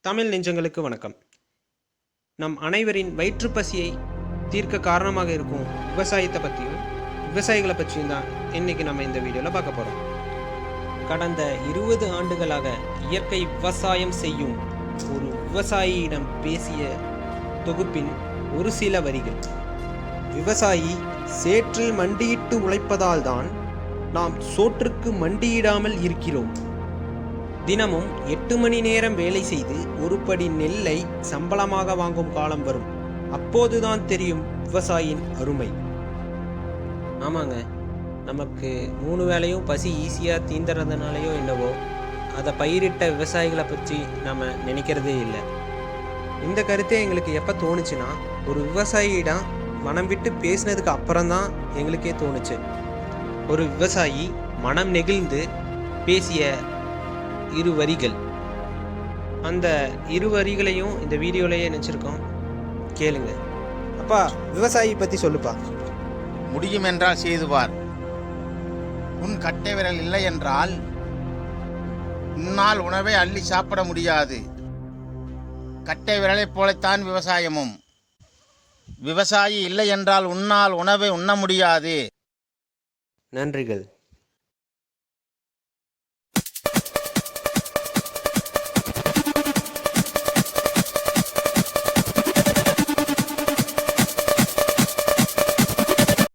தமிழ் நெஞ்சங்களுக்கு வணக்கம். நம் அனைவரின் வயிற்றுப்பசியை தீர்க்க காரணமாக இருக்கும் விவசாயத்தை பற்றியும் விவசாயிகளை பற்றியும் தான் இன்றைக்கி நம்ம இந்த வீடியோவில் பார்க்க போகிறோம். கடந்த 20 ஆண்டுகளாக இயற்கை விவசாயம் செய்யும் ஒரு விவசாயியிடம் பேசிய தொகுப்பின் ஒரு சில வரிகள். விவசாயி சேற்றில் மண்டியிட்டு உழைப்பதால் தான் நாம் சோற்றுக்கு மண்டியிடாமல் இருக்கிறோம். தினமும் 8 மணி நேரம் வேலை செய்து ஒரு படி நெல்லை சம்பளமாக வாங்கும் காலம் வரும். அப்போதுதான் தெரியும் விவசாயியின் அருமை. ஆமாங்க, நமக்கு 3 வேளையும் பசி ஈஸியாக தீந்துறதுனாலையோ என்னவோ அதை பயிரிட்ட விவசாயிகளை பற்றி நம்ம நினைக்கிறதே இல்லை. இந்த கருத்தை எங்களுக்கு எப்போ தோணுச்சுன்னா, ஒரு விவசாயியிடம் மனம் விட்டு பேசினதுக்கு அப்புறம்தான் எங்களுக்கே தோணுச்சு. ஒரு விவசாயி மனம் நெகிழ்ந்து பேசிய 2 வரிகள். அந்த 2 வரிகளையும் இந்த வீடியோலையே நினச்சிருக்கோம், கேளுங்க. அப்பா, விவசாயி பற்றி சொல்லுப்பா. முடியும் என்றால் செய்துவார். உன் கட்டை விரல் இல்லை என்றால் உன்னால் உணவை அள்ளி சாப்பிட முடியாது. கட்டை விரலைப் போலத்தான் விவசாயமும். விவசாயி இல்லை என்றால் உன்னால் உணவை உண்ண முடியாது. நன்றிகள்.